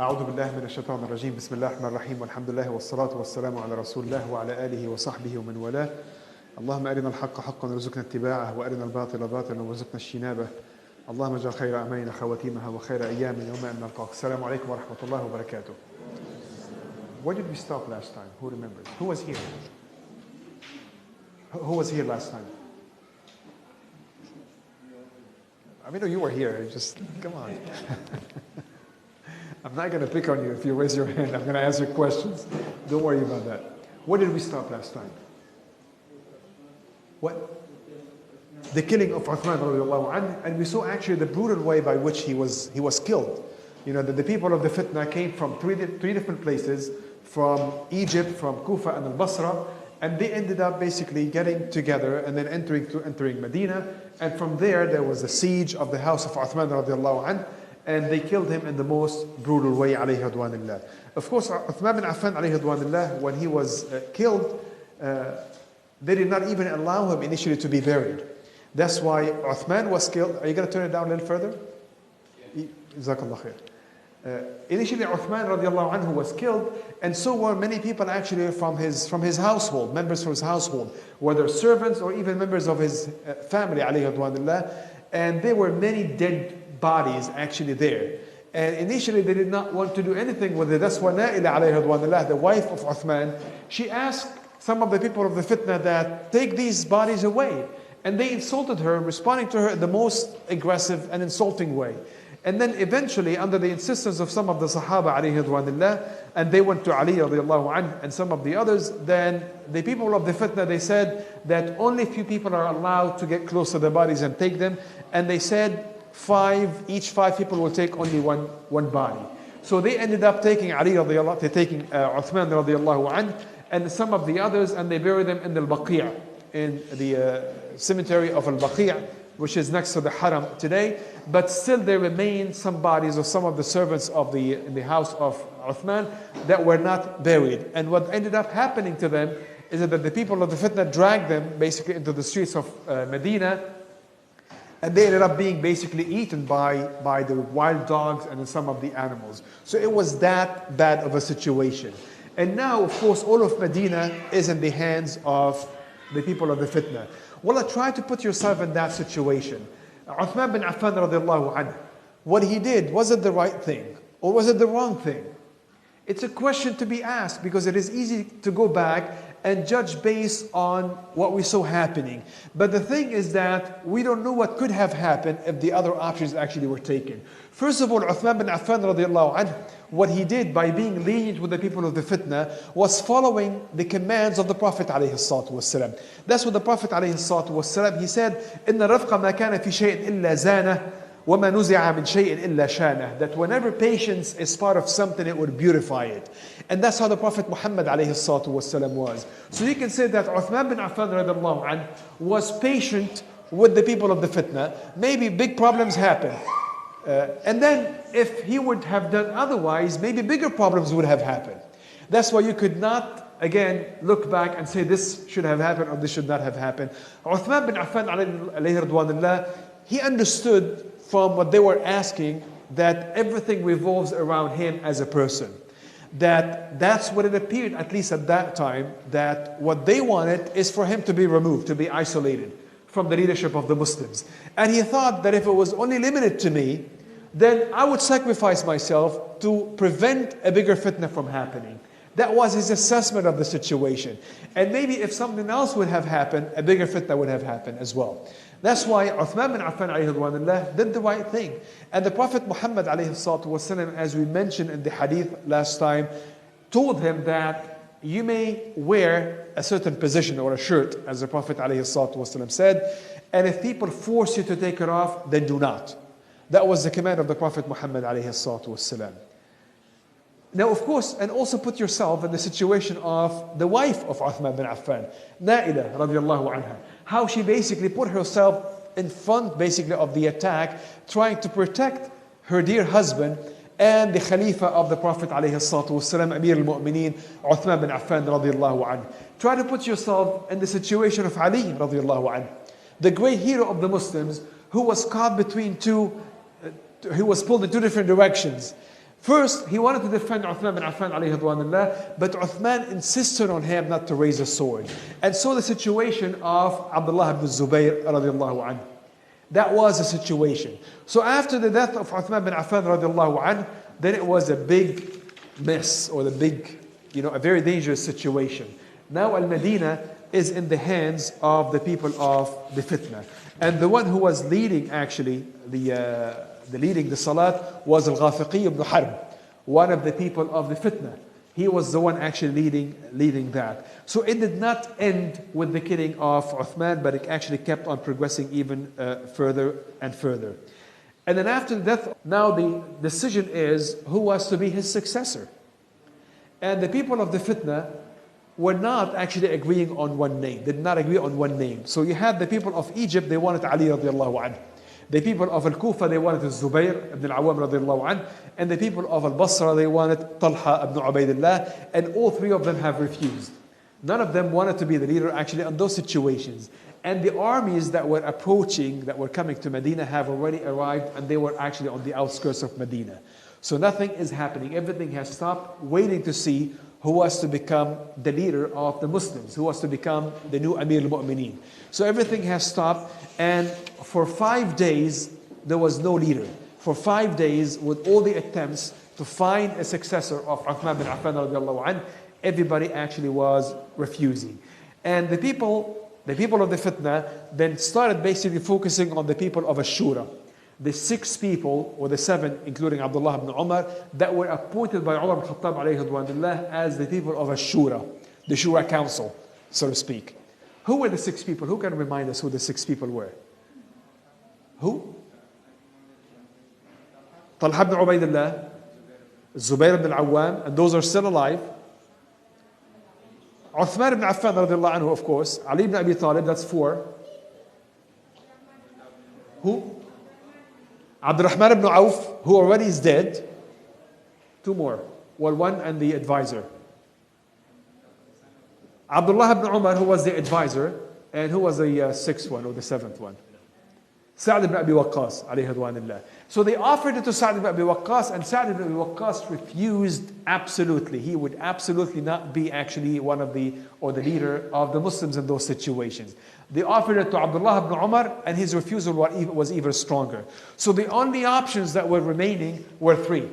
أعوذ بالله من الشيطان الرجيم بسم الله الرحمن الرحيم والحمد لله والصلاة والسلام على رسول الله وعلى آله وصحبه ومن والاه اللهم أرنا الحق حقا وارزقنا اتباعه وأرنا الباطل باطلا وارزقنا اجتنابه اللهم اجعل خير أعمالنا خواتيمها وخير أيامنا يوم أن نلقاك السلام عليكم ورحمة الله وبركاته. Where did we stop last time? Who remembers? Who was here? Who was here last time? I mean, you were here. Just come on. I'm not going to pick on you if you raise your hand. I'm going to answer questions. Don't worry about that. Where did we stop last time? What? The killing of Uthman radiallahu anhu, and we saw actually the brutal way by which he was killed. You know, that the people of the fitna came from three different places, from Egypt, from Kufa and al-Basra, and they ended up basically getting together and then entering Medina, and from there was a siege of the house of Uthman radiallahu anhu, and they killed him in the most brutal way, alayhi radwanillah. Of course, Uthman bin Affan, alayhi radwanillah, when he was killed, they did not even allow him initially to be buried. That's why Uthman was killed. Are you going to turn it down a little further? Jazakallah khair. Initially, Uthman radiallahu anhu was killed, and so were many people actually from his household, members from his household, whether servants or even members of his family, alayhi radwanillah, and there were many dead bodies actually there. And initially they did not want to do anything with it. That's why Na'ila alayhi radwanillah, the wife of Uthman, she asked some of the people of the fitna that take these bodies away. And they insulted her, responding to her in the most aggressive and insulting way. And then eventually, under the insistence of some of the Sahaba alayhi radwanillah, and they went to Ali radiallahu anhu and some of the others, then the people of the fitna, they said that only few people are allowed to get close to the bodies and take them. And they said each five people will take only one body. So they ended up taking taking Uthman radiallahu anhu and some of the others, and they buried them in the Baqi', in the cemetery of al-Baqi', which is next to the Haram today. But still there remain some bodies of some of the servants of in the house of Uthman that were not buried. And what ended up happening to them is that the people of the fitna dragged them basically into the streets of Medina, and they ended up being basically eaten by the wild dogs and some of the animals. So it was that bad of a situation. And now, of course, all of Medina is in the hands of the people of the fitna. Well, try to put yourself in that situation. Uthman bin Affan radiallahu anhu, what he did, was it the right thing? Or was it the wrong thing? It's a question to be asked, because it is easy to go back and judge based on what we saw happening. But the thing is that we don't know what could have happened if the other options actually were taken. First of all, Uthman bin Affan radiallahu anhu, what he did by being lenient with the people of the fitna was following the commands of the Prophet alayhi salatu wasalam. That's what the Prophet alayhi salatu wasalam, he said, إِنَّ الرَّفْقَ مَا كَانَ فِي شَيْءٍ إِلَّا زَانَهُ وَمَا نُزِعَ مِنْ شَيْءٍ إِلَّا شَانَهُ. That whenever patience is part of something, it would beautify it. And that's how the Prophet Muhammad alayhi salatu wasalam was. So you can say that Uthman bin Affan radiallahu anhu was patient with the people of the fitna. Maybe big problems happen. And then if he would have done otherwise, maybe bigger problems would have happened. That's why you could not, again, look back and say this should have happened or this should not have happened. Uthman bin Affan alayhi radwanillah, he understood from what they were asking that everything revolves around him as a person. That's what it appeared, at least at that time, that what they wanted is for him to be removed, to be isolated from the leadership of the Muslims. And he thought that if it was only limited to me, then I would sacrifice myself to prevent a bigger fitna from happening. That was his assessment of the situation. And maybe if something else would have happened, a bigger fitna would have happened as well. That's why Uthman bin Affan alayhi radwanillah did the right thing. And the Prophet Muhammad alayhi salatu wasalam, as we mentioned in the hadith last time, told him that you may wear a certain position or a shirt, as the Prophet alayhi salatu wasalam said, and if people force you to take it off, then do not. That was the command of the Prophet Muhammad alayhi salatu wasalam. Now, of course, and also put yourself in the situation of the wife of Uthman bin Affan, Na'ila radiallahu anha, how she basically put herself in front basically of the attack, trying to protect her dear husband and the Khalifa of the Prophet alayhi salatu wasalam, Amir al-Mu'mineen, Uthman bin Affan radiallahu anhu. Try to put yourself in the situation of Ali radiallahu anhu, the great hero of the Muslims, who was caught between who was pulled in two different directions. First, he wanted to defend Uthman bin Affan alayhi ridwanullah, but Uthman insisted on him not to raise a sword. And so the situation of Abdullah ibn Zubayr radiallahu anhu. That was the situation. So after the death of Uthman bin Affan radiallahu anhu, then it was a big mess, or a very dangerous situation. Now Al-Medina is in the hands of the people of the fitna. And the one who was leading actually the salat was Al-Ghafiqi ibn Harb, one of the people of the fitna. He was the one actually leading that. So it did not end with the killing of Uthman, but it actually kept on progressing even further and further. And then after the death, now the decision is who was to be his successor. And the people of the fitna were not actually agreeing on one name, did not agree on one name. So you had the people of Egypt, they wanted Ali radiallahu anhu. The people of Al-Kufa, they wanted Zubayr ibn al-Awwam radiallahu anhu. And the people of Al-Basra, they wanted Talha ibn Ubaidillah. And all three of them have refused. None of them wanted to be the leader actually in those situations. And the armies that were approaching, that were coming to Medina, have already arrived, and they were actually on the outskirts of Medina. So nothing is happening. Everything has stopped, waiting to see who was to become the leader of the Muslims, who was to become the new Amir al-Mu'mineen. So everything has stopped, and for 5 days, there was no leader. For 5 days, with all the attempts to find a successor of Uthman bin Affan radiallahu anhu, everybody actually was refusing. And the people of the fitna then started basically focusing on the people of Ashura. The 6 people, or the 7, including Abdullah ibn Umar, that were appointed by Umar ibn Khattab alayhi ridwanullah as the people of Ashura, the Shura Council, so to speak. Who were the 6 people? Who can remind us who the 6 people were? Who? Talha ibn Ubaidillah, Zubayr ibn al-Awwam, and those are still alive. Uthman ibn Affan radiallahu anhu, of course. Ali ibn Abi Talib, that's 4. Who? Abdurrahman ibn Auf, who already is dead. 2 more. Well, 1 and the advisor. Abdullah ibn Umar, who was the advisor, and who was the 6th one or the 7th one? Sa'd ibn Abi Waqqas, alayhi ridwanullah. So they offered it to Sa'd ibn Abi Waqqas, and Sa'd ibn Abi Waqqas refused absolutely. He would absolutely not be actually one of the leader of the Muslims in those situations. They offered it to Abdullah ibn Umar, and his refusal was even stronger. So the only options that were remaining were 3.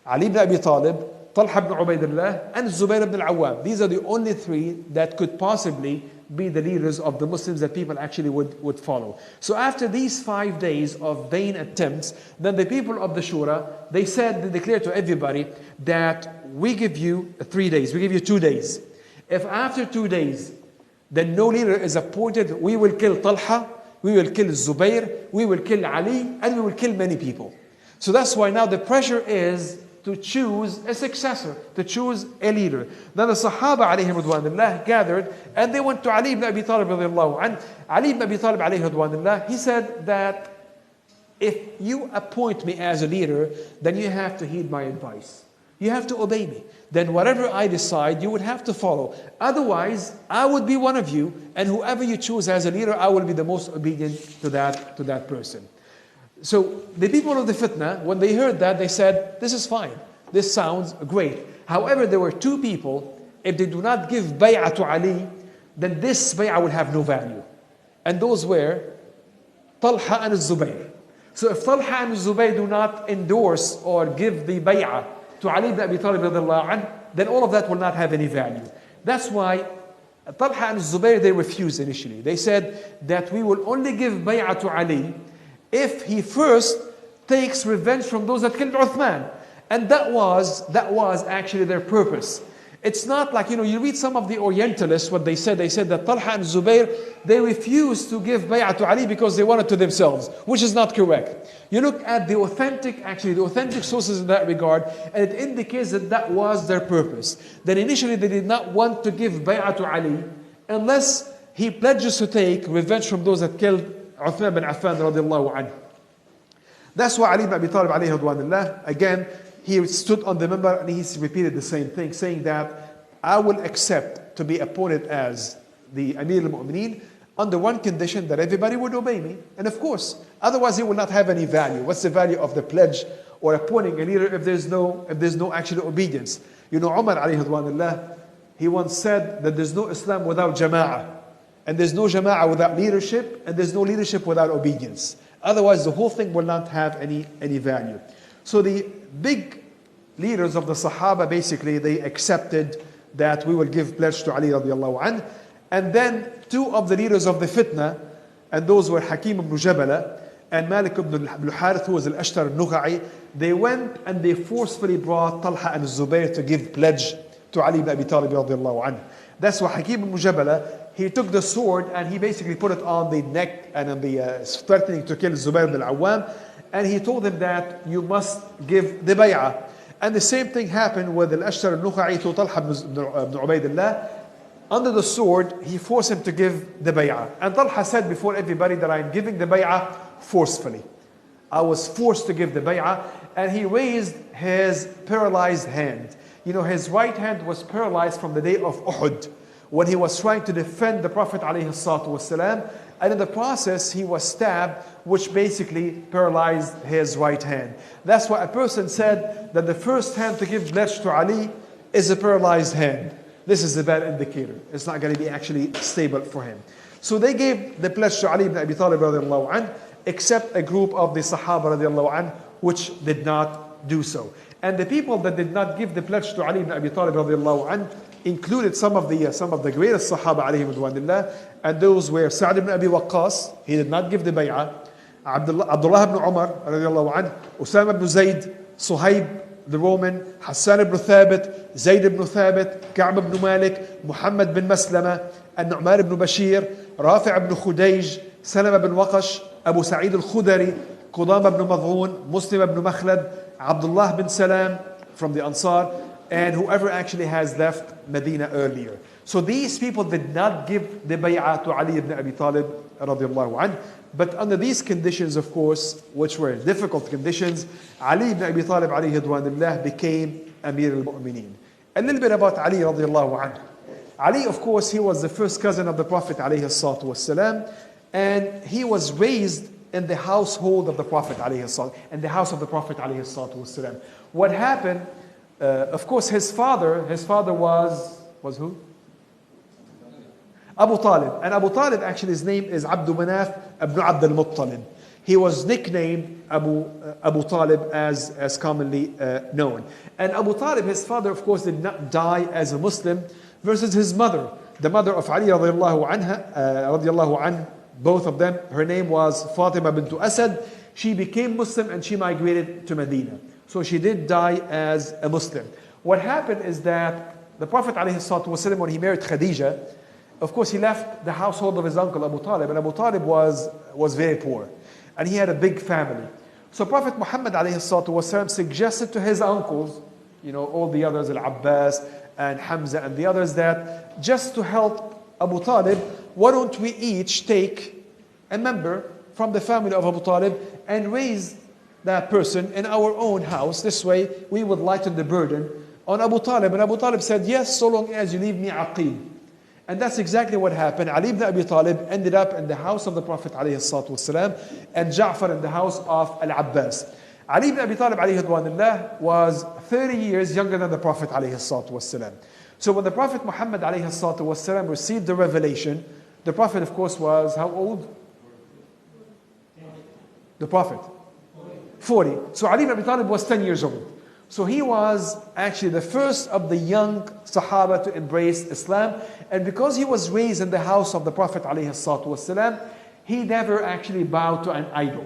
Ali ibn Abi Talib, Talha ibn Ubaidillah, and Zubayr ibn al-Awwam. These are the only 3 that could possibly be the leaders of the Muslims that people actually would follow. So after these 5 days of vain attempts, then the people of the Shura, they declared to everybody that we give you 3 days, we give you 2 days. If after 2 days, then no leader is appointed, we will kill Talha, we will kill Zubayr, we will kill Ali, and we will kill many people. So that's why now the pressure is to choose a successor, to choose a leader. Then the Sahaba alayhim ridwanullah gathered, and they went to Ali ibn Abi Talib radiallahu anhu. Ali ibn Abi Talib alayhi ridwanullah, he said that if you appoint me as a leader, then you have to heed my advice. You have to obey me. Then whatever I decide, you would have to follow. Otherwise, I would be one of you, and whoever you choose as a leader, I will be the most obedient to that person. So the people of the fitna, when they heard that, they said, this is fine. This sounds great. However, there were 2 people, if they do not give bay'ah to Ali, then this bay'ah will have no value. And those were Talha and Zubayr. So if Talha and Zubayr do not endorse or give the bay'ah to Ali ibn Abi Talib radiallahu anhu, then all of that will not have any value. That's why Talha and Zubayr, they refused initially. They said that we will only give bay'ah to Ali if he first takes revenge from those that killed Uthman. And that was actually their purpose. It's not like, you read some of the Orientalists, what they said that Talha and Zubayr, they refused to give bay'ah to Ali because they wanted to themselves, which is not correct. You look at the authentic sources in that regard, and it indicates that was their purpose. That initially they did not want to give bay'ah to Ali unless he pledges to take revenge from those that killed Uthman bin Affan radiallahu anhu. That's why Ali ibn Abi Talib alayhi ridwanullah, again, he stood on the minbar and he repeated the same thing, saying that I will accept to be appointed as the Amir al-Mu'mineen under one condition, that everybody would obey me. And of course, otherwise it will not have any value. What's the value of the pledge or appointing a leader if there's no actual obedience. You know, Umar alayhi ridwanullah, he once said that there's no Islam without jama'ah, and there's no jama'ah without leadership, and there's no leadership without obedience. Otherwise, the whole thing will not have any value. So the big leaders of the Sahaba, basically, they accepted that we will give pledge to Ali radiallahu anhu. And then two of the leaders of the fitna, and those were Hakim ibn Jabala and Malik ibn al-Harith, who was al-Ashtar al-Nukha'i, they went and they forcefully brought Talha and Zubayr to give pledge to Ali ibn Abi Talib radiallahu anhu. That's why Hakim ibn Jabala, he took the sword and he basically put it on the neck and on the threatening to kill Zubayr ibn al-Awwam, and he told him that you must give the bay'ah. And the same thing happened with al-Ashtar al-Nukha'i to Talha ibn Ubaidillah. Under the sword, he forced him to give the bay'ah. And Talha said before everybody that I'm giving the bay'ah forcefully. I was forced to give the bay'ah. And he raised his paralyzed hand. You know, his right hand was paralyzed from the day of Uhud, when he was trying to defend the Prophet ﷺ. And in the process, he was stabbed, which basically paralyzed his right hand. That's why a person said that the first hand to give pledge to Ali is a paralyzed hand. This is a bad indicator. It's not going to be actually stable for him. So they gave the pledge to Ali ibn Abi Talib radiallahu anhu, except a group of the Sahaba radiallahu anhu, which did not do so. And the people that did not give the pledge to Ali ibn Abi Talib radiallahu anhu included some of the greatest Sahaba alayhim ridwanillah, and those were Sa'd ibn Abi Waqqas, he did not give the bay'ah, Abdullah ibn Umar radiallahu anhu, Usama ibn Zayd, Suhaib the Roman, Hassan ibn Thabit, Zayd ibn Thabit, Ka'b ibn Malik, Muhammad bin Maslama, An-Nu'man ibn Bashir, Rafi' ibn Khudayj, Salama ibn Waqash, Abu Sa'id al-Khudari, Qudama ibn Mad'un, Muslim ibn Makhlad, Abdullah bin Salam from the Ansar, and whoever actually has left Medina earlier. So these people did not give the bay'ah to Ali ibn Abi Talib radiallahu anhu. But under these conditions, of course, which were difficult conditions, Ali ibn Abi Talib alayhi ridwanullah became Amir al-Mu'mineen. A little bit about Ali radiallahu anhu. Ali, of course, he was the first cousin of the Prophet alayhi salatu wasalam, and he was raised in the household of the Prophet alayhi salatu, in the house of the Prophet alayhi salatu wasalam. What happened, of course, his father was who? Abu Talib. And Abu Talib, actually, his name is Abdul Manaf ibn Abd al-Muttalib. He was nicknamed Abu Talib as commonly known. And Abu Talib, his father, of course, did not die as a Muslim, versus his mother, the mother of Ali radiallahu anha, both of them, her name was Fatima bint Asad. She became Muslim and she migrated to Medina. So she did die as a Muslim. What happened is that the Prophet ﷺ, when he married Khadija, of course, he left the household of his uncle Abu Talib, and Abu Talib was very poor, and he had a big family. So Prophet Muhammad ﷺ suggested to his uncles, you know, all the others, Al-Abbas and Hamza and the others, that just to help Abu Talib, why don't we each take a member from the family of Abu Talib and raise that person in our own house. This way, we would lighten the burden on Abu Talib. And Abu Talib said, yes, so long as you leave me aqib. And that's exactly what happened. Ali ibn Abi Talib ended up in the house of the Prophet ﷺ, and Ja'far in the house of Al-Abbas. Ali ibn Abi Talib alayhi was 30 years younger than the Prophet ﷺ. So when the Prophet Muhammad ﷺ received the revelation, the Prophet, of course, was how old? The Prophet? 40. So Ali ibn Abi Talib was 10 years old. So he was actually the first of the young Sahaba to embrace Islam. And because he was raised in the house of the Prophet ﷺ, he never actually bowed to an idol.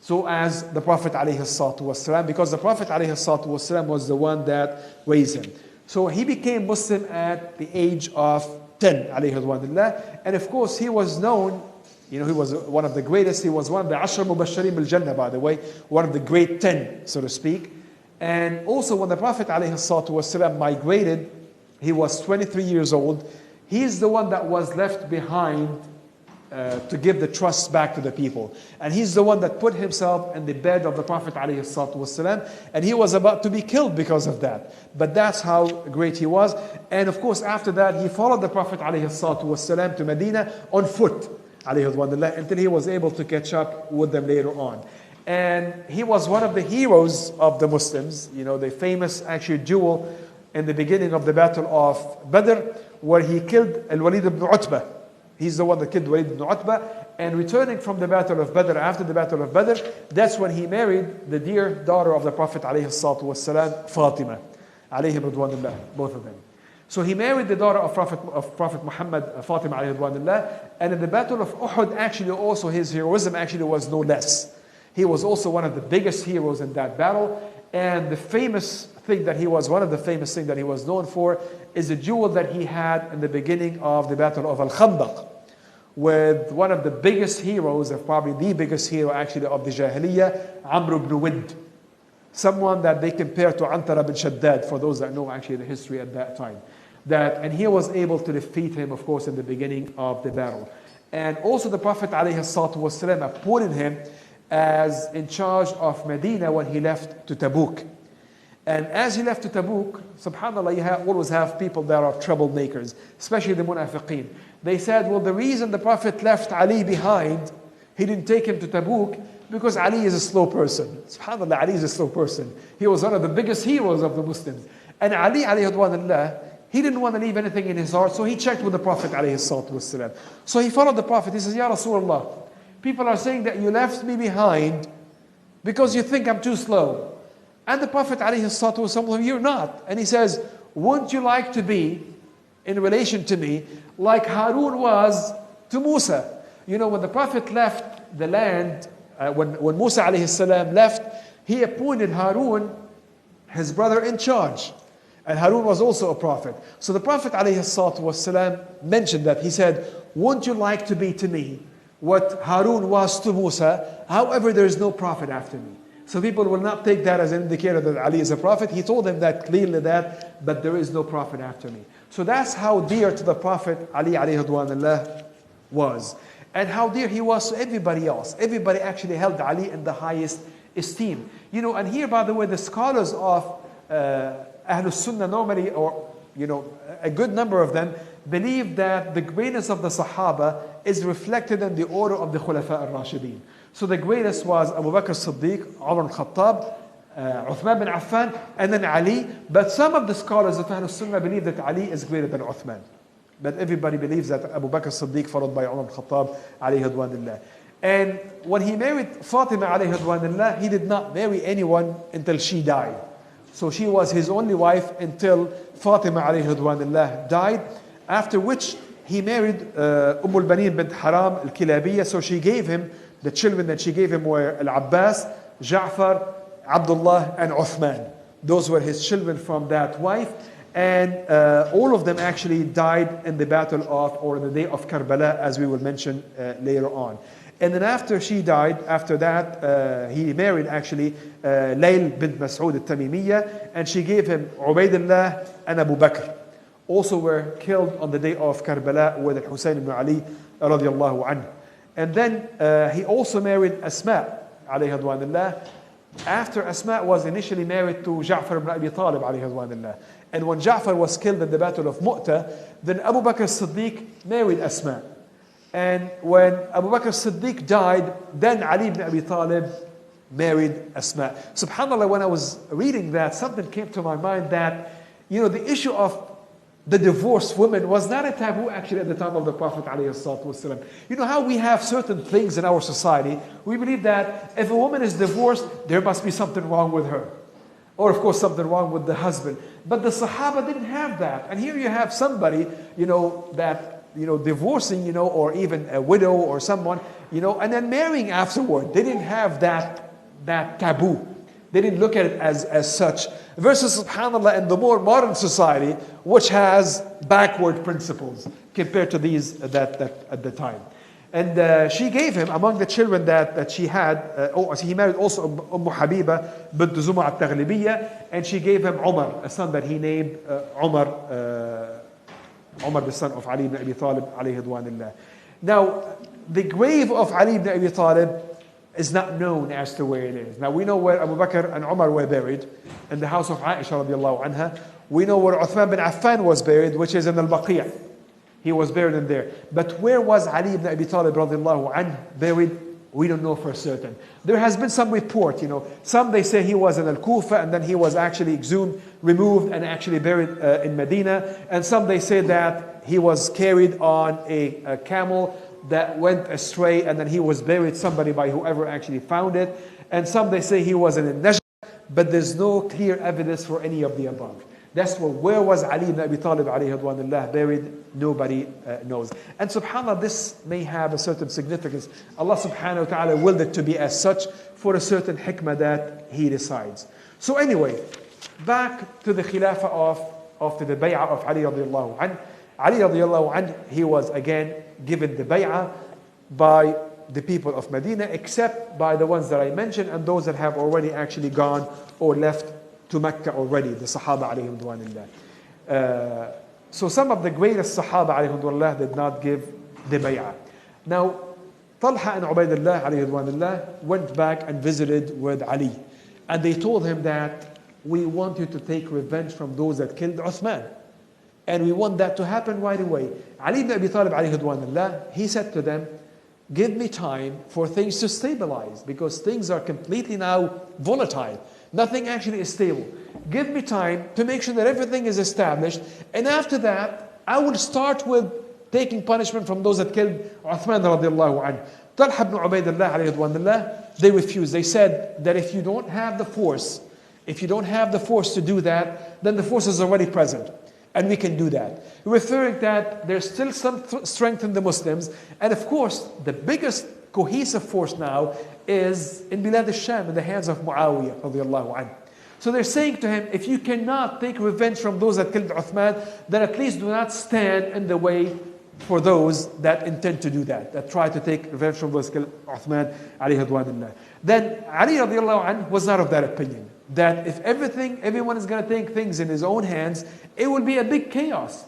So as the Prophet ﷺ, because the Prophet ﷺ was the one that raised him. So he became Muslim at the age of 10, alayhi. And of course he was known, you know, he was one of the greatest. He was one of the Ashra Mubashirin bil Jannah, by the way, one of the great 10, so to speak. And also when the Prophet ﷺ migrated, he was 23 years old. He's the one that was left behind to give the trust back to the people. And he's the one that put himself in the bed of the Prophet ﷺ, and he was about to be killed because of that. But that's how great he was. And of course, after that, he followed the Prophet ﷺ to Medina on foot, until he was able to catch up with them later on. And he was one of the heroes of the Muslims. You know, the famous actually duel in the beginning of the battle of Badr, where he killed Al-Walid ibn Utbah. He's the one that killed Walid ibn Utbah. And returning from the battle of Badr, after the battle of Badr, that's when he married the dear daughter of the Prophet ﷺ, Fatima, alayhi ridwanullah, both of them. So he married the daughter of Prophet Muhammad, Fatima alayhi ridwanullah. And in the battle of Uhud, actually also his heroism actually was no less. He was also one of the biggest heroes in that battle. And the famous thing that he was, one of the famous things that he was known for, is a duel that he had in the beginning of the battle of Al-Khandaq, with one of the biggest heroes, of probably the biggest hero actually of the Jahiliyyah, Amr ibn Widd. Someone that they compare to Antara bin Shaddad, for those that know actually the history at that time. And he was able to defeat him, of course, in the beginning of the battle. And also the Prophet ﷺ appointed him as in charge of Medina when he left to Tabuk. And as he left to Tabuk, subhanAllah, you always have people that are troublemakers, especially the munafiqeen. They said, well, the reason the Prophet left Ali behind, he didn't take him to Tabuk, because Ali is a slow person. SubhanAllah, Ali is a slow person. He was one of the biggest heroes of the Muslims. And Ali, alayhi ridwanullah, he didn't want to leave anything in his heart, so he checked with the Prophet alayhi salatu wasalam. So he followed the Prophet. He says, Ya Rasulullah, people are saying that you left me behind because you think I'm too slow. And the Prophet alayhi salatu wasalam, you're not. And he says, wouldn't you like to be, in relation to me, like Harun was to Musa? You know, when the Prophet left the land, when Musa alayhi salam left, he appointed Harun, his brother, in charge. And Harun was also a prophet. So the Prophet alayhi salatu wasalam mentioned that. He said, wouldn't you like to be to me what Harun was to Musa? However, there is no prophet after me. So people will not take that as an indicator that Ali is a prophet. He told them that clearly, that, but there is no prophet after me. So that's how dear to the Prophet Ali alayhi ridwanullah was. And how dear he was to everybody else. Everybody actually held Ali in the highest esteem. You know, and here, by the way, the scholars of Ahlus Sunnah normally, or, you know, a good number of them, believe that the greatness of the Sahaba is reflected in the order of the Khulafa al-Rashidin. So the greatest was Abu Bakr as-Siddiq, Umar al-Khattab, Uthman bin Affan, and then Ali. But some of the scholars of Ahlus Sunnah believe that Ali is greater than Uthman. But everybody believes that Abu Bakr as-Siddiq, followed by Umar al-Khattab, alayhi ridwanullah. And when he married Fatima alayhi ridwanullah, he did not marry anyone until she died. So she was his only wife until Fatima alayhi ridwanullah died, after which he married al-Banin bint Haram al-Kilabiyya. So she gave him, the children that she gave him were Al-Abbas, Ja'far, Abdullah, and Uthman. Those were his children from that wife. And all of them actually died in the battle of, or in the day of Karbala, as we will mention later on. And then after she died, after that, he married actually Layl bint Mas'ud al-Tamimiyya, and she gave him Ubaidullah and Abu Bakr. Also were killed on the day of Karbala with Al-Husayn ibn Ali radiallahu anhu. And then he also married Asma alayhi ridwanullah, after Asma was initially married to Ja'far ibn Abi Talib alayhi ridwanullah. And when Ja'far was killed in the battle of Mu'tah, then Abu Bakr as-Siddiq married Asma. And when Abu Bakr as-Siddiq died, then Ali ibn Abi Talib married Asma. SubhanAllah, when I was reading that, something came to my mind that, you know, the issue of the divorced women was not a taboo actually at the time of the Prophet ﷺ. You know how we have certain things in our society, we believe that if a woman is divorced, there must be something wrong with her. Or of course something wrong with the husband. But the Sahaba didn't have that. And here you have somebody, you know, that, you know, divorcing, you know, or even a widow or someone, you know, and then marrying afterward. They didn't have that taboo. They didn't look at it as such. Versus, subhanAllah, in the more modern society, which has backward principles compared to these that at the time. And she gave him, among the children that she had, he married also Habiba bint Zuma al-Taghlibiyya, and she gave him Umar, a son that he named Umar, the son of Ali ibn Abi Talib, alayhi ridwanullah. Now, the grave of Ali ibn Abi Talib is not known as to where it is. Now, we know where Abu Bakr and Umar were buried, in the house of Aisha radiallahu anha. We know where Uthman bin Affan was buried, which is in Al-Baqiyah. He was buried in there. But where was Ali ibn Abi Talib radiallahu anhu buried? We don't know for certain. There has been some report, some they say he was in Al-Kufa and then he was actually exhumed, removed and actually buried in Medina. And some they say that he was carried on a camel that went astray and then he was buried somebody by whoever actually found it. And some they say he was in Najd, but there's no clear evidence for any of the above. That's where was Ali ibn Abi Talib alayhi radwanullah buried? Nobody knows. And subhanAllah, this may have a certain significance. Allah subhanahu wa ta'ala willed it to be as such for a certain hikmah that He decides. So anyway, back to the khilafah of the bay'ah of Ali radiallahu anhu. Ali radiallahu anhu, he was again given the bay'ah by the people of Medina, except by the ones that I mentioned and those that have already actually gone or left to Mecca already, the Sahaba alayhim ridwanillah. So some of the greatest Sahaba alayhim ridwanillah did not give the bay'ah. Now, Talha and Ubaidullah alayhim ridwanillah went back and visited with Ali. And they told him that we want you to take revenge from those that killed Uthman. And we want that to happen right away. Ali ibn Abi Talib alayhi ridwanillah, he said to them, give me time for things to stabilize because things are completely now volatile. Nothing actually is stable. Give me time to make sure that everything is established. And after that, I will start with taking punishment from those that killed Uthman radiallahu anhu. Talha ibn Ubaidullah alayhi ridwanillah, they refused. They said that if you don't have the force to do that, then the force is already present. And we can do that. Referring that there's still some strength in the Muslims. And of course, the biggest cohesive force now is in Bilad al-Sham, in the hands of Muawiyah radiallahu anhu. So they're saying to him, if you cannot take revenge from those that killed Uthman, then at least do not stand in the way for those that intend to do that try to take revenge from those killed Uthman alayhi ridwanillah. Then Ali radiallahu anhu was not of that opinion. That if everyone is going to take things in his own hands, it will be a big chaos.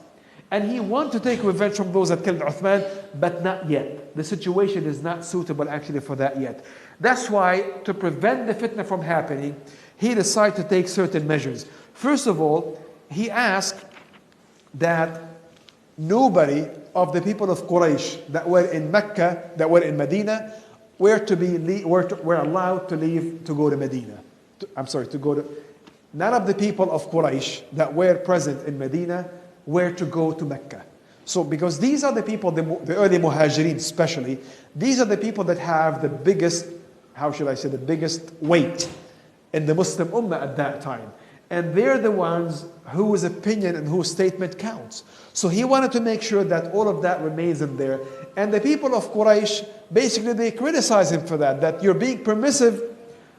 And he wanted to take revenge from those that killed Uthman, but not yet. The situation is not suitable actually for that yet. That's why, to prevent the fitna from happening, he decided to take certain measures. First of all, he asked that nobody of the people of Quraysh that were in Mecca, that were in Medina, were allowed to leave to go to Medina. None of the people of Quraysh that were present in Medina were to go to Mecca. So, because these are the people, the early Muhajirin especially, these are the people that have the biggest, the biggest weight in the Muslim Ummah at that time. And they're the ones whose opinion and whose statement counts. So he wanted to make sure that all of that remains in there. And the people of Quraysh, basically they criticize him for that you're being permissive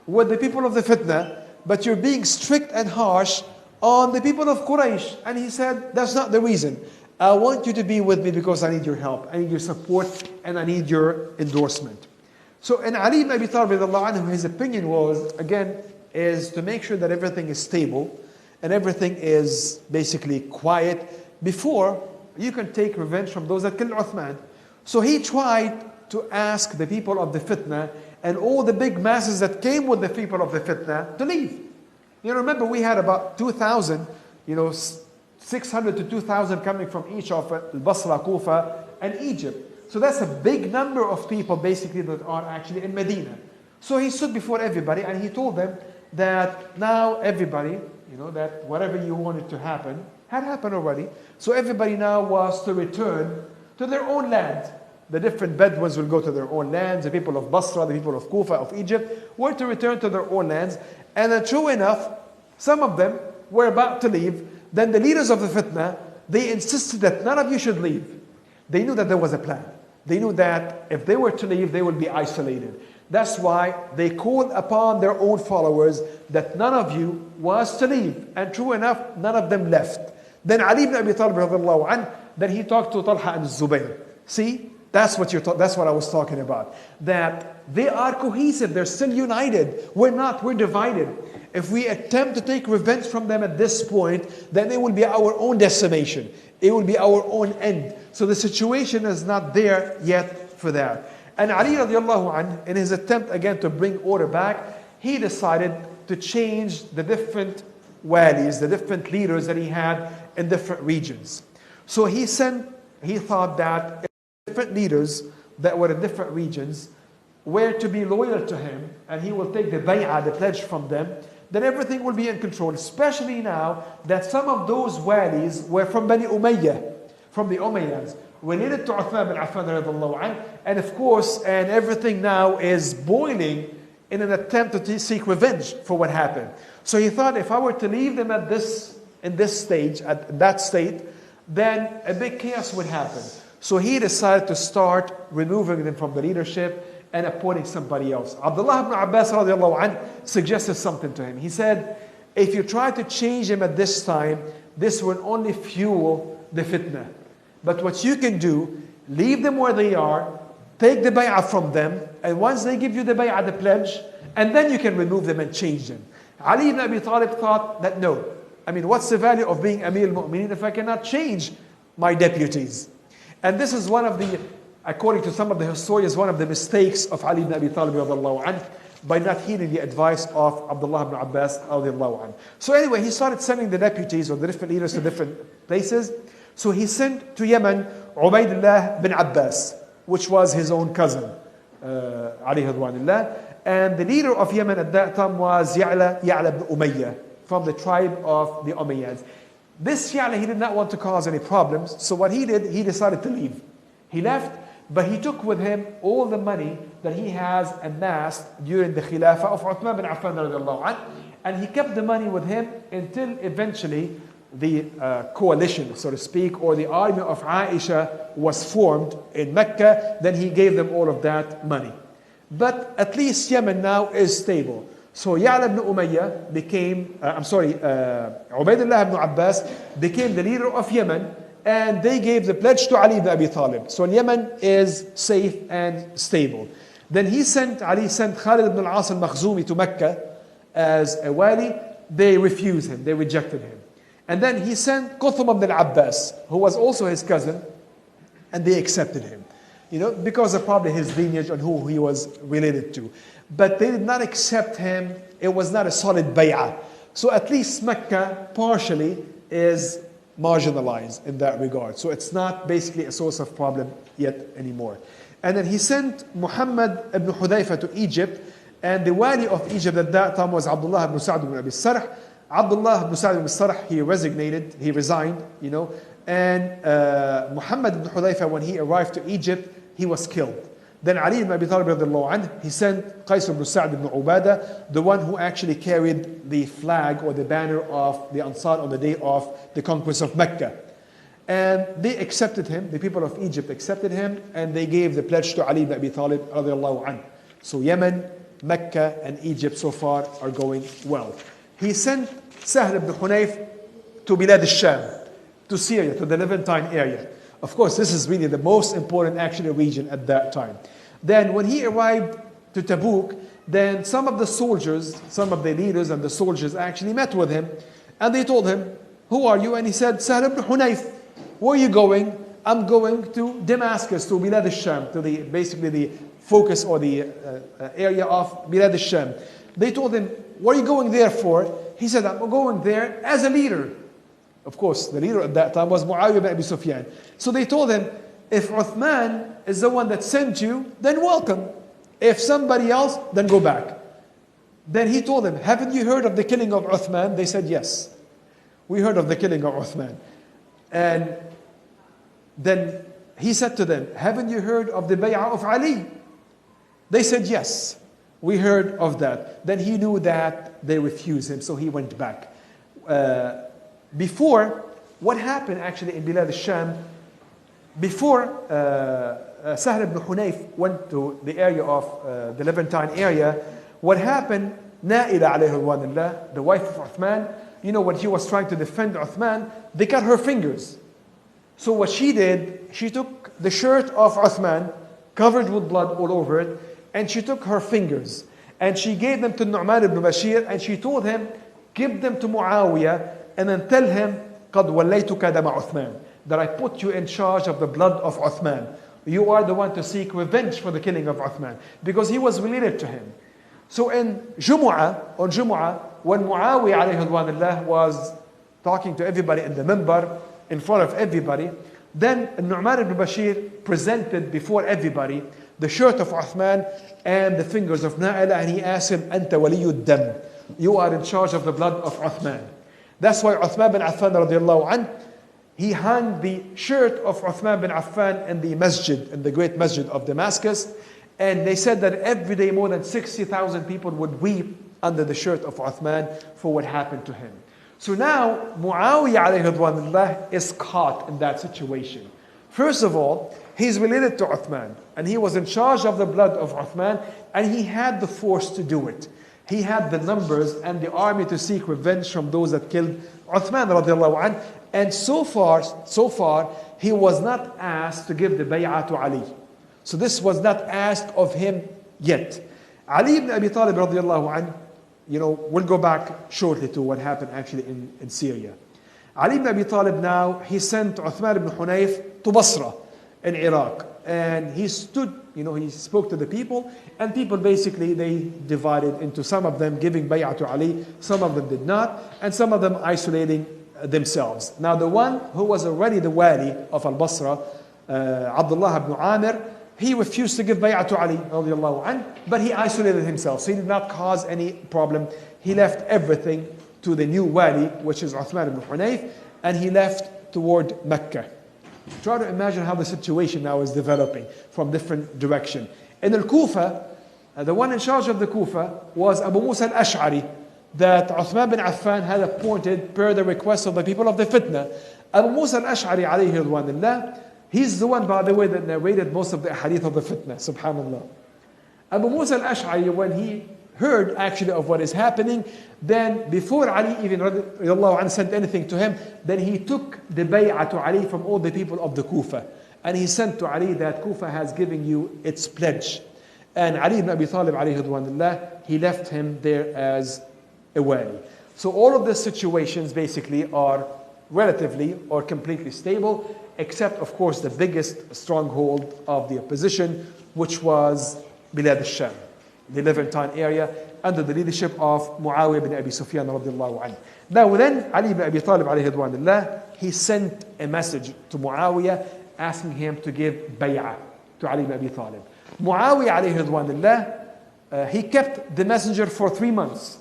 with the people of the fitna, but you're being strict and harsh on the people of Quraysh. And he said, that's not the reason. I want you to be with me because I need your help, I need your support, and I need your endorsement. So, and Ali ibn Abi Talib, his opinion was, again, is to make sure that everything is stable and everything is basically quiet before you can take revenge from those that killed Uthman. So he tried to ask the people of the fitna and all the big masses that came with the people of the fitna to leave. Remember we had about 2,000, 600 to 2,000 coming from each of Basra, Kufa, and Egypt. So that's a big number of people basically that are actually in Medina. So he stood before everybody and he told them that now everybody, that whatever you wanted to happen had happened already. So everybody now was to return to their own land. The different Bedouins will go to their own lands. The people of Basra, the people of Kufa, of Egypt, were to return to their own lands. And then true enough, some of them were about to leave. Then the leaders of the fitna, they insisted that none of you should leave. They knew that there was a plan. They knew that if they were to leave, they would be isolated. That's why they called upon their own followers that none of you was to leave. And true enough, none of them left. Then Ali ibn Abi Talib radiallahu anhu, then he talked to Talha and Zubayr. See? That's what I was talking about. That they are cohesive, they're still united. We're not, we're divided. If we attempt to take revenge from them at this point, then it will be our own decimation. It will be our own end. So the situation is not there yet for that. And Ali radiallahu anhu, in his attempt again to bring order back, he decided to change the different walis, the different leaders that he had in different regions. So he thought that different leaders that were in different regions were to be loyal to him, and he will take the bay'ah, the pledge from them, then everything will be in control, especially now that some of those walis were from Bani Umayyah, from the Umayyads, related to Uthman bin Affan radiallahu anhu, and of course, and everything now is boiling in an attempt to seek revenge for what happened. So he thought, if I were to leave them in this stage, at that state, then a big chaos would happen. So he decided to start removing them from the leadership and appointing somebody else. Abdullah ibn Abbas radiallahu anhu suggested something to him. He said, if you try to change them at this time, this will only fuel the fitna. But what you can do, leave them where they are, take the bay'ah from them, and once they give you the bay'ah, the pledge, and then you can remove them and change them. Ali ibn Abi Talib thought that no. I mean, what's the value of being Amir al-Mu'mineen if I cannot change my deputies? And this is one of the, according to some of the historians, one of the mistakes of Ali ibn Abi Talib radiallahu anhu, by not heeding the advice of Abdullah ibn Abbas radiallahu anhu. So anyway, he started sending the deputies or the different leaders to different places. So he sent to Yemen Ubaidullah bin Abbas, which was his own cousin, alayhi radwanillah. And the leader of Yemen at that time was Ya'la ibn Umayyah, from the tribe of the Umayyads. This Ya'la, he did not want to cause any problems, so what he did, he decided to leave. He left, but he took with him all the money that he has amassed during the Khilafah of Uthman bin Affan radiallahu anhu, and he kept the money with him until eventually the coalition, so to speak, or the army of Aisha was formed in Mecca. Then he gave them all of that money. But at least Yemen now is stable. So Ya'la ibn Umayyah became, Ubaidullah ibn Abbas became the leader of Yemen, and they gave the pledge to Ali ibn Abi Talib. So Yemen is safe and stable. Then Ali sent Khalid ibn al-As al-Makhzumi to Mecca as a wali. They refused him, they rejected him. And then he sent Quthum ibn al-Abbas, who was also his cousin, and they accepted him. Because of probably his lineage and who he was related to. But they did not accept him. It was not a solid bay'ah. So at least Mecca partially is marginalized in that regard. So it's not basically a source of problem yet anymore. And then he sent Muhammad ibn Hudayfa to Egypt, and the wali of Egypt at that time was Abdullah ibn Sa'd ibn Abi Sarh. Abdullah ibn Sa'd ibn Sarh, he resigned, and Muhammad ibn Hudayfa, when he arrived to Egypt, he was killed. Then Ali ibn Abi Talib radiallahu anhu, he sent Qais ibn Sa'd ibn Ubadah, the one who actually carried the flag or the banner of the Ansar on the day of the conquest of Mecca. And they accepted him, the people of Egypt accepted him, and they gave the pledge to Ali ibn Abi Talib radiallahu anhu. So Yemen, Mecca, and Egypt so far are going well. He sent Sahl ibn Hunayf to Bilad al-Sham, to Syria, to the Levantine area. Of course, this is really the most important actually region at that time. Then when he arrived to Tabuk, then some of the soldiers, some of the leaders and the soldiers actually met with him, and they told him, who are you? And he said, Sahl ibn Hunayf. Where are you going? I'm going to Damascus, to Bilad al-Sham, to basically the focus or the area of Bilad al-Sham. They told him, what are you going there for? He said, I'm going there as a leader. Of course, the leader at that time was Muawiyah ibn Abi Sufyan. So they told him, if Uthman is the one that sent you, then welcome. If somebody else, then go back. Then he told them, haven't you heard of the killing of Uthman? They said, yes. We heard of the killing of Uthman. And then he said to them, haven't you heard of the bay'ah of Ali? They said, yes. We heard of that. Then he knew that they refused him, so he went back. Before, what happened actually in Bilad al-Sham, before Sahl ibn Hunayf went to the area of the Levantine area, what happened, Na'ila alayhi radwanillah, the wife of Uthman, when he was trying to defend Uthman, they cut her fingers. So what she did, she took the shirt of Uthman, covered with blood all over it, and she took her fingers, and she gave them to Nu'man ibn Bashir, and she told him, give them to Muawiyah, and then tell him, قَدْ وَلَّيْتُكَ دَمَ عُثْمَانَ, that I put you in charge of the blood of Uthman. You are the one to seek revenge for the killing of Uthman, because he was related to him. So on Jumu'ah, when Muawiyah alayhi radwanillah was talking to everybody in the minbar, in front of everybody, Then Nu'man ibn Bashir presented before everybody the shirt of Uthman and the fingers of Na'ila, and he asked him, Anta waliyud dam. You are in charge of the blood of Uthman. That's why Uthman bin Affan radiallahu anh, he hung the shirt of Uthman bin Affan in the masjid, in the great masjid of Damascus. And they said that every day more than 60,000 people would weep under the shirt of Uthman for what happened to him. So now Muawiyah alayhi ridwanullah is caught in that situation. First of all, he's related to Uthman, and he was in charge of the blood of Uthman, and he had the force to do it. He had the numbers and the army to seek revenge from those that killed Uthman radiallahu anh. And so far, he was not asked to give the bay'ah to Ali. So this was not asked of him yet. Ali ibn Abi Talib radiallahu anh, we'll go back shortly to what happened actually in Syria. Ali ibn Abi Talib now, he sent Uthman ibn Hunayf to Basra in Iraq. And he stood, he spoke to the people, and people basically, they divided into some of them giving bay'ah to Ali, some of them did not, and some of them isolating themselves. Now the one who was already the wali of Al-Basra, Abdullah ibn Amir, he refused to give bay'ah to Ali radiallahu anh, but he isolated himself, so he did not cause any problem. He left everything to the new wali, which is Uthman ibn Hunayf, and he left toward Mecca. Try to imagine how the situation now is developing from different direction. In Al-Kufa, the one in charge of the Kufa was Abu Musa al-Ash'ari, that Uthman bin Affan had appointed per the request of the people of the fitna. Abu Musa al-Ash'ari alayhi ridwanullah, he's the one, by the way, that narrated most of the hadith of the fitna, subhanallah. Abu Musa al-Ash'ari, when he heard actually of what is happening, then before Ali even radiallahu anh sent anything to him, then he took the bay'ah to Ali from all the people of the Kufa. And he sent to Ali that Kufa has given you its pledge. And Ali ibn Abi Talib alayhi ridwanullah, he left him there as a wali. So all of the situations basically are relatively or completely stable, except of course the biggest stronghold of the opposition, which was Bilad al-Sham, the Levantine area, under the leadership of Muawiyah ibn Abi Sufyan radiallahu anh. Now then, Ali ibn Abi Talib alayhi ridwanullah, he sent a message to Muawiyah asking him to give bay'ah to Ali ibn Abi Talib. Muawiyah alayhi ridwanullah, he kept the messenger for 3 months,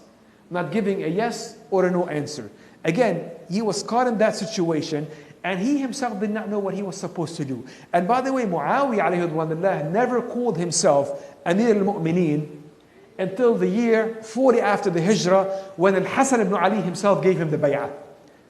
not giving a yes or a no answer. Again, he was caught in that situation, and he himself did not know what he was supposed to do. And by the way, Muawiyah alayhi ridwanullah never called himself Amir al-Mu'mineen until the year 40 after the Hijrah, when Al-Hasan ibn Ali himself gave him the bay'ah.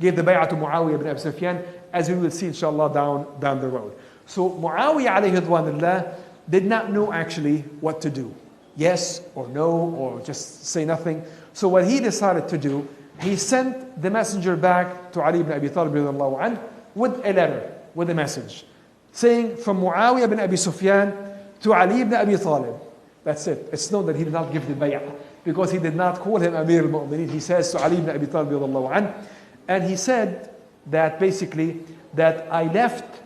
Gave the bay'ah to Muawiyah ibn Abi Sufyan, as we will see inshallah down the road. So Muawiyah alayhi ridwanullah did not know actually what to do. Yes or no, or just say nothing. So what he decided to do, he sent the messenger back to Ali ibn Abi Talib radiallahu anh with a letter, with a message, saying from Muawiyah ibn Abi Sufyan to Ali ibn Abi Talib. That's it. It's known that he did not give the bay'ah, because he did not call him Amir al-Mu'mineen. He says to Ali ibn Abi Talib radiallahu anh, and he said that basically, that I left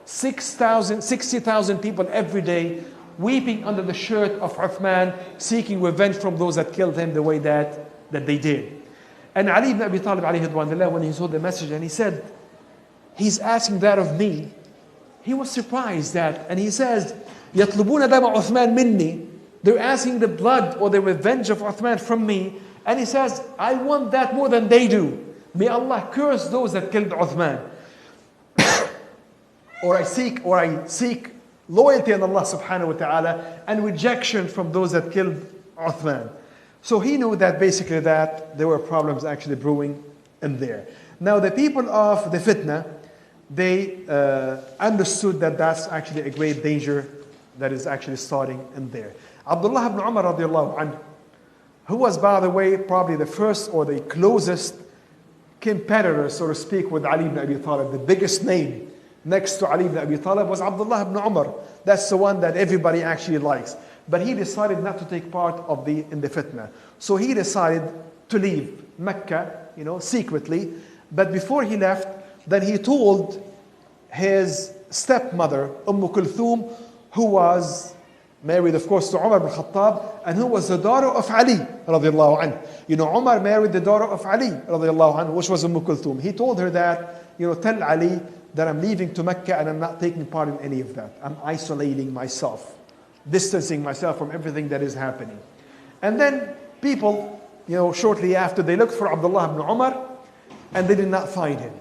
60,000 people every day weeping under the shirt of Uthman, seeking revenge from those that killed him the way that they did. And Ali ibn Abi Talib alayhi ridwanullah, when he saw the message and he said, he's asking that of me, he was surprised that, and he says, يطلبون دم عثمان مني, they're asking the blood or the revenge of Uthman from me. And he says, I want that more than they do. May Allah curse those that killed Uthman. or I seek loyalty in Allah subhanahu wa ta'ala and rejection from those that killed Uthman. So he knew that basically that there were problems actually brewing in there. Now the people of the fitna, they understood that that's actually a great danger that is actually starting in there. Abdullah ibn Umar radiallahu anhu, who was, by the way, probably the first or the closest competitor, so to speak, with Ali ibn Abi Talib. The biggest name next to Ali ibn Abi Talib was Abdullah ibn Umar. That's the one that everybody actually likes. But he decided not to take part in the fitna. So he decided to leave Mecca, secretly. But before he left, then he told his stepmother, Kulthum, who was married, of course, to Umar ibn Khattab, and who was the daughter of Ali, radiallahu anhu. Umar married the daughter of Ali, radiallahu anhu, which was Kulthum. He told her that, tell Ali that I'm leaving to Mecca and I'm not taking part in any of that. I'm isolating myself, distancing myself from everything that is happening. And then people, shortly after, they looked for Abdullah ibn Umar and they did not find him.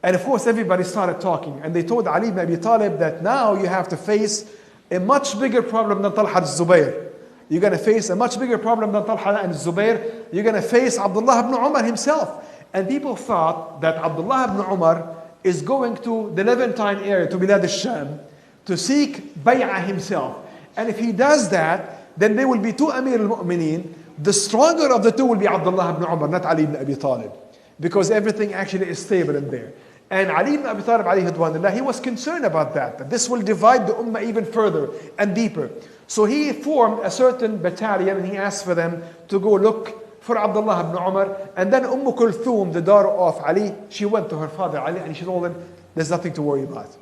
And of course, everybody started talking and they told Ali ibn Abi Talib that now you have to face a much bigger problem than Talha al-Zubayr. You're going to face a much bigger problem than Talha and Zubayr. You're going to face Abdullah ibn Umar himself. And people thought that Abdullah ibn Umar is going to the Levantine area, to Bilad al-Sham, to seek bay'ah himself. And if he does that, then there will be two Amir al-Mu'mineen. The stronger of the two will be Abdullah ibn Umar, not Ali ibn Abi Talib. Because everything actually is stable in there. And Ali ibn Abi Talib, he was concerned about that this will divide the ummah even further and deeper. So he formed a certain battalion and he asked for them to go look for Abdullah ibn Umar. And then Kulthum, the daughter of Ali, she went to her father Ali and she told him, there's nothing to worry about.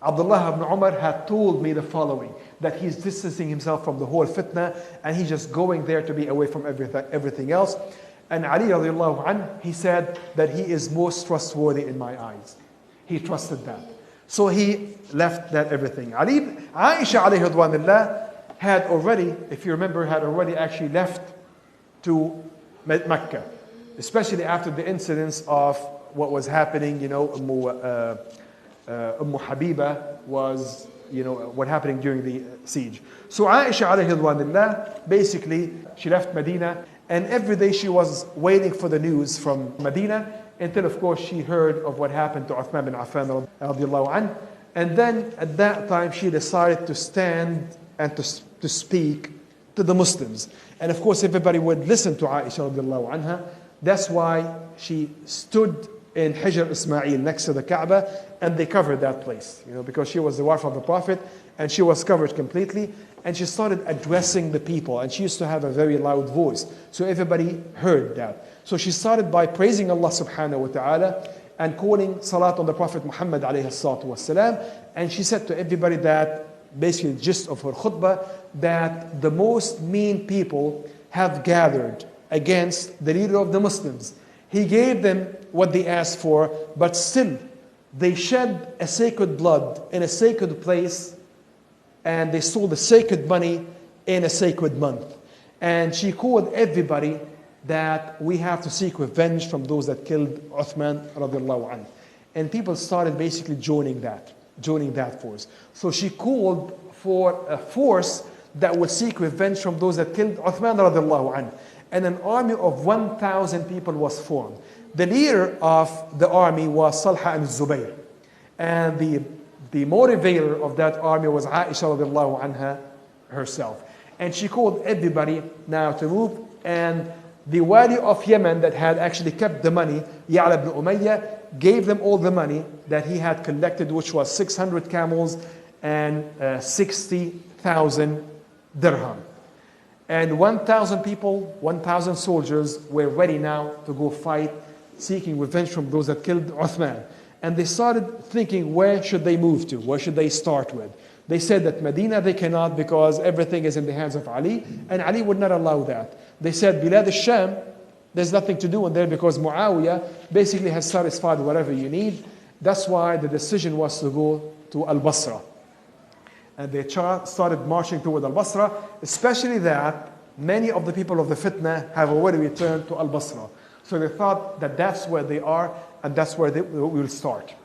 Abdullah ibn Umar had told me the following, that he's distancing himself from the whole fitna and he's just going there to be away from everything else. And Ali radiallahu anh, he said that he is most trustworthy in my eyes. He trusted that. So he left that everything. Aisha alayhi radwanillah had already, if you remember, had already actually left to Mecca, especially after the incidents of what was happening, Habiba was, what happening during the siege. So Aisha alayhi radwanillah, basically, she left Medina and every day she was waiting for the news from Medina until, of course, she heard of what happened to Uthman bin Affan radiallahu anh. And then at that time she decided to stand and to speak to the Muslims. And of course everybody would listen to Aisha radiallahu anha. That's why she stood in Hijr Ismail next to the Kaaba and they covered that place, because she was the wife of the Prophet and she was covered completely. And she started addressing the people and she used to have a very loud voice. So everybody heard that. So she started by praising Allah subhanahu wa ta'ala and calling salat on the Prophet Muhammad alayhi salatu wasalam. And she said to everybody that, basically the gist of her khutbah, that the most mean people have gathered against the leader of the Muslims. He gave them what they asked for, but still they shed a sacred blood in a sacred place and they stole the sacred money in a sacred month. And she called everybody that we have to seek revenge from those that killed Uthman radiallahu anhu. And people started basically joining that force. So she called for a force that would seek revenge from those that killed Uthman radiallahu anhu. And an army of 1,000 people was formed. The leader of the army was Talha and Zubayr. And the motivator of that army was Aisha radiallahu anha herself. And she called everybody now to move. And the Wali of Yemen that had actually kept the money, Ya'la ibn Umayyah, gave them all the money that he had collected, which was 600 camels and 60,000 dirham. And 1,000 people, 1,000 soldiers were ready now to go fight, seeking revenge from those that killed Uthman. And they started thinking, where should they move to? Where should they start with? They said that Medina they cannot because everything is in the hands of Ali, and Ali would not allow that. They said Bilad al-Sham, there's nothing to do in there because Muawiyah basically has satisfied whatever you need. That's why the decision was to go to Al-Basra. And they started marching toward Al-Basra, especially that many of the people of the fitna have already returned to Al-Basra. So they thought that that's where they are and that's where they will start.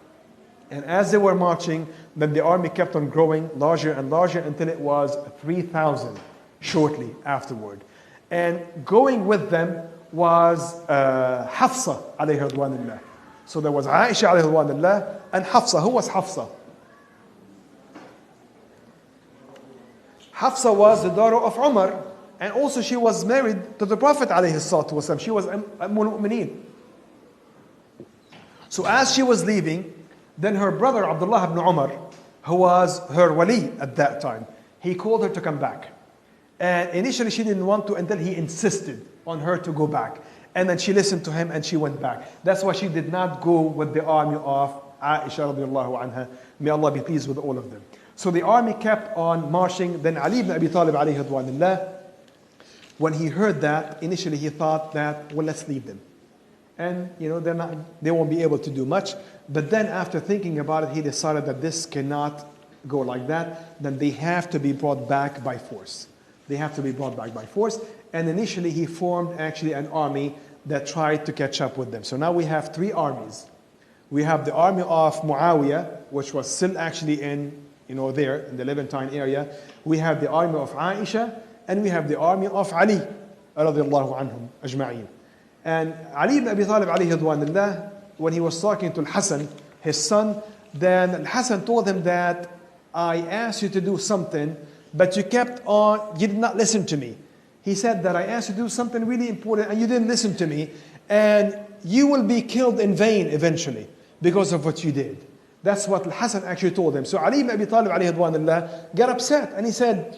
And as they were marching, then the army kept on growing larger and larger until it was 3,000 shortly afterward. And going with them was Hafsa alayhi radwanillah. So there was Aisha alayhi radwanillah and Hafsa. Who was Hafsa? Hafsa was the daughter of Umar, and also she was married to the Prophet alayhi salatu wasalam. She was Ummul Mu'mineen. So as she was leaving, then her brother Abdullah ibn Umar, who was her wali at that time, he called her to come back. And initially she didn't want to until he insisted on her to go back. And then she listened to him and she went back. That's why she did not go with the army of Aisha radiallahu anha. May Allah be pleased with all of them. So the army kept on marching. Then Ali ibn Abi Talib alayhi radwanillah, when he heard that, initially he thought that, well, let's leave them. and they won't be able to do much. But then after thinking about it, he decided that this cannot go like that. Then they have to be brought back by force. They have to be brought back by force. And initially he formed actually an army that tried to catch up with them. So now we have three armies. We have the army of Muawiyah, which was still actually in there in the Levantine area. We have the army of Aisha, and we have the army of Ali, radiallahu anhum ajma'in. And Ali ibn Abi Talib alayhi ridwanullah, when he was talking to Al-Hasan, his son, then Al-Hasan told him that I asked you to do something, but you did not listen to me. He said that I asked you to do something really important and you didn't listen to me, and you will be killed in vain eventually because of what you did. That's what Al-Hasan actually told him. So Ali ibn Abi Talib alayhi ridwanullah got upset, and he said,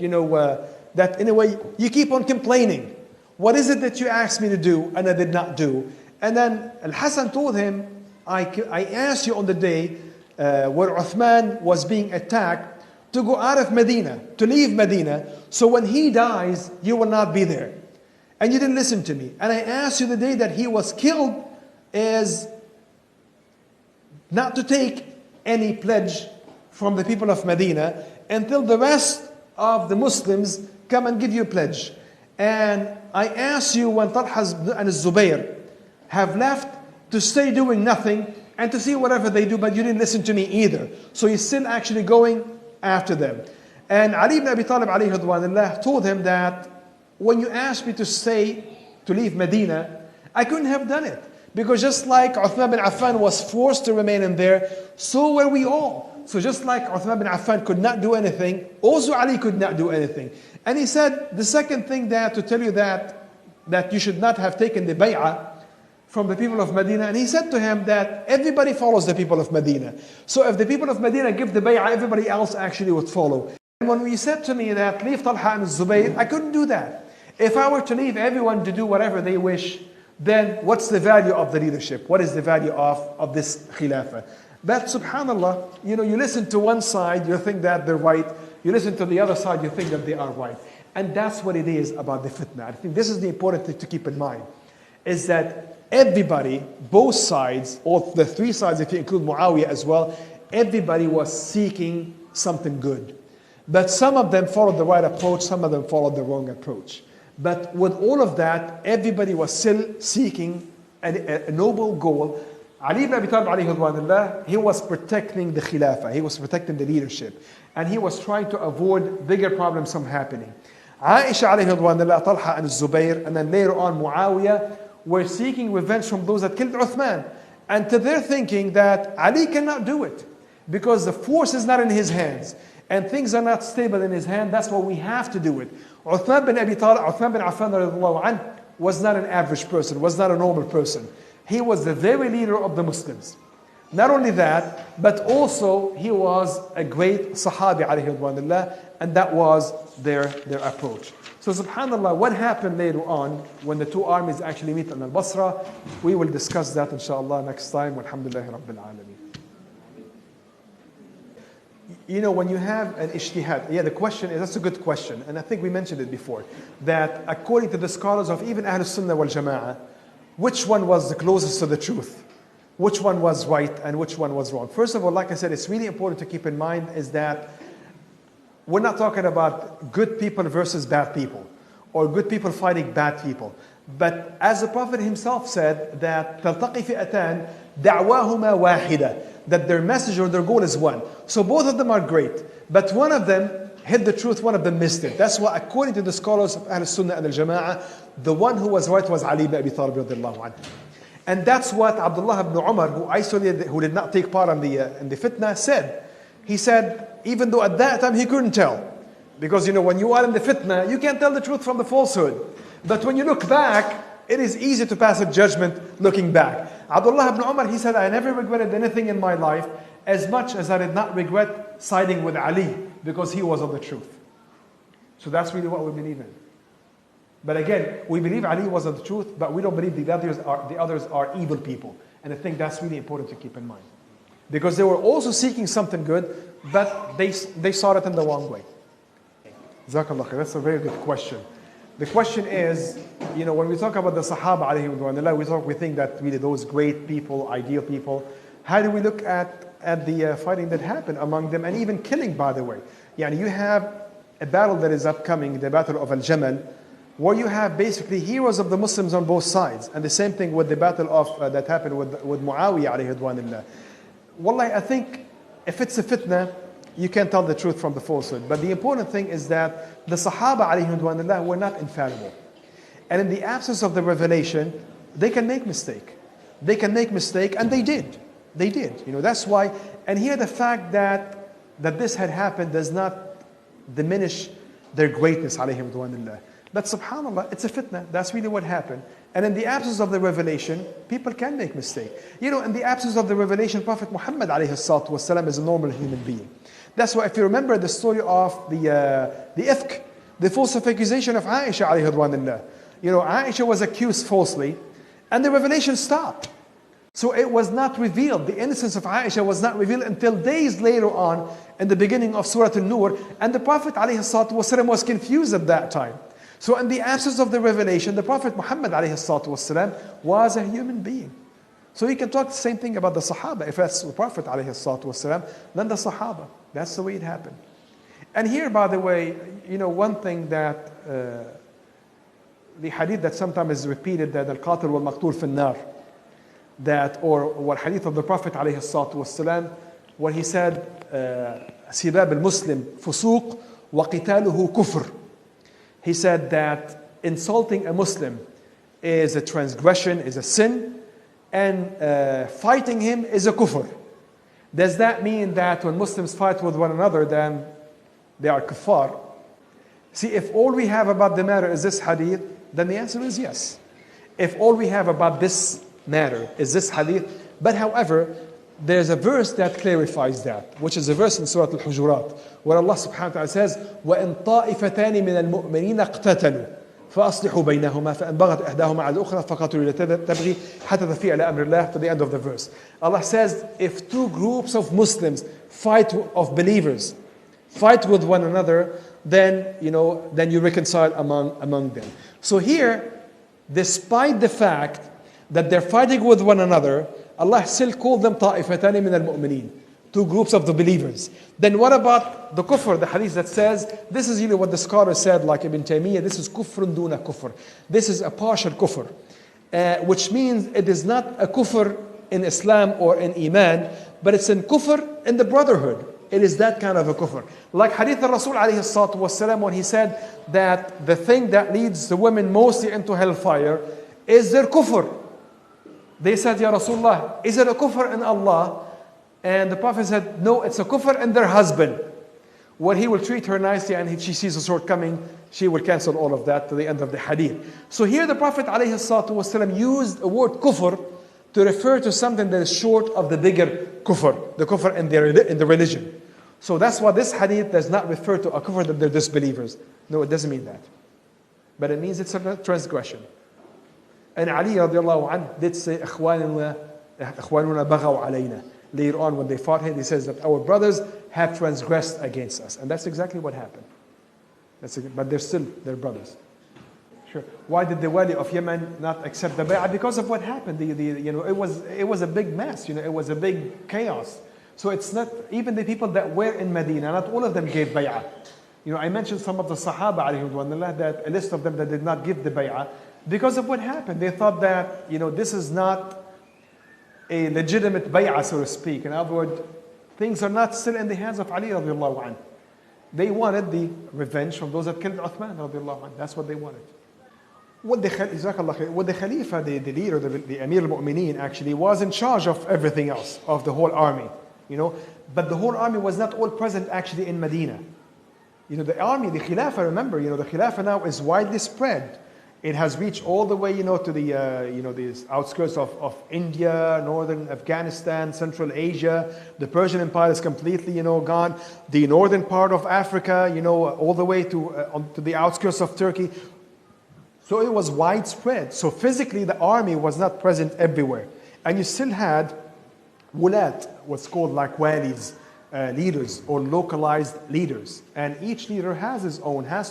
that in a way you keep on complaining. What is it that you asked me to do and I did not do? And then Al-Hasan told him, I asked you on the day where Uthman was being attacked to go out of Medina, to leave Medina, so when he dies, you will not be there. And you didn't listen to me. And I asked you the day that he was killed is not to take any pledge from the people of Medina until the rest of the Muslims come and give you a pledge. And I asked you when Talha and Zubayr have left to stay doing nothing and to see whatever they do, but you didn't listen to me either. So you're still actually going after them. And Ali ibn Abi Talib alayhi ridwanullah told him that when you asked me to leave Medina, I couldn't have done it. Because just like Uthman bin Affan was forced to remain in there, so were we all. So just like Uthman bin Affan could not do anything, also Ali could not do anything. And he said, the second thing that to tell you that you should not have taken the bay'ah from the people of Medina. And he said to him that everybody follows the people of Medina. So if the people of Medina give the bay'ah, everybody else actually would follow. And when you said to me that leave Talha and Zubayr, I couldn't do that. If I were to leave everyone to do whatever they wish, then what's the value of the leadership? What is the value of this khilafah? But subhanallah, you listen to one side, you think that they're right. You listen to the other side, you think that they are right. And that's what it is about the fitna. I think this is the important thing to keep in mind, is that everybody, both sides, or the three sides, if you include Muawiyah as well, everybody was seeking something good. But some of them followed the right approach, some of them followed the wrong approach. But with all of that, everybody was still seeking a noble goal. Ali ibn Abi Talib alayhi ridwanullah, he was protecting the khilafah, he was protecting the leadership, and he was trying to avoid bigger problems from happening. Aisha alayhi ridwanullah, Talha and Zubayr, and then later on Muawiyah, were seeking revenge from those that killed Uthman. And to their thinking that Ali cannot do it, because the force is not in his hands, and things are not stable in his hand, that's why we have to do it. Uthman bin Affan radiallahu anhu was not an average person, was not a normal person. He was the very leader of the Muslims. Not only that, but also he was a great Sahabi alayhi ridwanullah, and that was their approach. So subhanallah, what happened later on when the two armies actually meet in Al-Basra, we will discuss that inshallah next time. Walhamdulillahi Rabbil Alameen. When you have an ijtihad, the question is, that's a good question, and I think we mentioned it before, that according to the scholars of even Ahlul Sunnah wal Jama'ah, which one was the closest to the truth? Which one was right and which one was wrong? First of all, like I said, it's really important to keep in mind is that we're not talking about good people versus bad people, or good people fighting bad people. But as the Prophet himself said, that تَلْتَقِي فِئَتَانِ دَعْوَاهُمَا وَاحِدَةً, that their message or their goal is one. So both of them are great, but one of them hit the truth, one of them missed it. That's why, according to the scholars of Ahl Sunnah and Al-Jama'ah, the one who was right was Ali ibn Abi Talib radiallahu anhu. And that's what Abdullah ibn Umar, who did not take part in the fitna, said. He said, even though at that time he couldn't tell. Because when you are in the fitna, you can't tell the truth from the falsehood. But when you look back, it is easy to pass a judgment looking back. Abdullah ibn Umar, he said, I never regretted anything in my life as much as I did not regret siding with Ali, because he was of the truth. So that's really what we believe in. But again, we believe Ali was of the truth, but we don't believe the others are evil people. And I think that's really important to keep in mind. Because they were also seeking something good, but they saw it in the wrong way. Jazakallah khair. That's a very good question. The question is, when we talk about the Sahaba alayhim ridwanullah, we think that really those great people, ideal people. How do we look at the fighting that happened among them, and even killing, by the way? You have a battle that is upcoming, the Battle of Al-Jamal, where you have basically heroes of the Muslims on both sides. And the same thing with the battle of that happened with Muawiyah alayhi ridwanullah. Wallahi, I think if it's a fitna, you can tell the truth from the falsehood. But the important thing is that the Sahaba alayhi ridwanullah were not infallible. And in the absence of the revelation, they can make mistake. They can make mistake, and they did. They did. That's why. And here the fact that this had happened does not diminish their greatness alayhim ridwanullah. But subhanAllah, it's a fitna. That's really what happened. And in the absence of the revelation, people can make mistake. In the absence of the revelation, Prophet Muhammad alayhi salatu wasalam is a normal human being. That's why if you remember the story of the ifk, the false accusation of Aisha alayhi ridwanullah. Aisha was accused falsely, and the revelation stopped. So it was not revealed. The innocence of Aisha was not revealed until days later on in the beginning of Surah An-Nur. And the Prophet ﷺ was confused at that time. So in the absence of the revelation, the Prophet Muhammad ﷺ was a human being. So you can talk the same thing about the Sahaba. If that's the Prophet ﷺ, then the Sahaba. That's the way it happened. And here, by the way, one thing that the hadith that sometimes is repeated, that al-qatil wal-maqtul fi an-nar, or hadith of the Prophet ﷺ, where he said, "Sibab al-Muslim fusuq wa qitaluhu kufr." He said that insulting a Muslim is a transgression, is a sin, and fighting him is a kufr. Does that mean that when Muslims fight with one another, then they are kuffar? See, if all we have about the matter is this hadith, then the answer is yes. If all we have about this matter is this hadith, but however, there's a verse that clarifies that, which is a verse in Surah Al-Hujurat, where Allah subhanahu wa ta'ala says, وَإِن طَائِفَتَانِ مِنَ الْمُؤْمِنِينَ اقْتَتَلُوا فَأَصْلِحُوا بَيْنَهُمَا فَإِن بَغَتْ إِحْدَاهُمَا عَلَى الْأُخْرَى فَقَاتِلُوا الَّتِي تَبْغِي حَتَّى تَفِيءَ إِلَى أَمْرِ اللَّهِ, to the end of the verse. Allah says, if two groups of Muslims of believers fight with one another, then you reconcile among them. So here, despite the fact that they're fighting with one another, Allah still called them طَائِفَتَانِ مِنَ الْمُؤْمِنِينَ, two groups of the believers. Then what about the kufr, the hadith that says, this is really what the scholar said, like Ibn Taymiyyah, this is kufrun duna kufr. This is a partial kufr, which means it is not a kufr in Islam or in Iman, but it's in kufr in the brotherhood. It is that kind of a kufr. Like hadith al-Rasul alayhi salatu wasalam, when he said that the thing that leads the women mostly into hellfire is their kufr. They said, Ya Rasulullah, is it a kufr in Allah? And the Prophet said, no, it's a kufr in their husband. When he will treat her nicely and she sees a shortcoming, she will cancel all of that to the end of the hadith. So here the Prophet ﷺ used the word kufr to refer to something that is short of the bigger kufr, the kufr in the religion. So that's why this hadith does not refer to a kufr that they're disbelievers. No, it doesn't mean that. But it means it's a transgression. And Ali radiallahu anh did say, إخواننا بغوا علينا. Later on when they fought him, he says that our brothers have transgressed against us. And that's exactly what happened. But they're still their brothers. Sure. Why did the wali of Yemen not accept the bay'ah? Because of what happened. It was a big mess. It was a big chaos. So it's not, even the people that were in Medina, not all of them gave bay'ah. I mentioned some of the Sahaba alayhim ridwanullah, that a list of them that did not give the bay'ah because of what happened. They thought that, this is not a legitimate bay'ah, so to speak. In other words, things are not still in the hands of Ali radiallahu anh. They wanted the revenge from those that killed Uthman radiallahu anh. That's what they wanted. What the Khalifa, the leader, the Amir al-Mu'mineen actually was in charge of everything else, of the whole army. But the whole army was not all present actually in Medina. The army, the Khilafah, remember, the Khilafah now is widely spread. It has reached all the way, to the, these outskirts of India, northern Afghanistan, Central Asia. The Persian Empire is completely, gone. The northern part of Africa, all the way to the outskirts of Turkey. So it was widespread. So physically, the army was not present everywhere. And you still had wulat, what's called like walis, leaders or localized leaders, and each leader has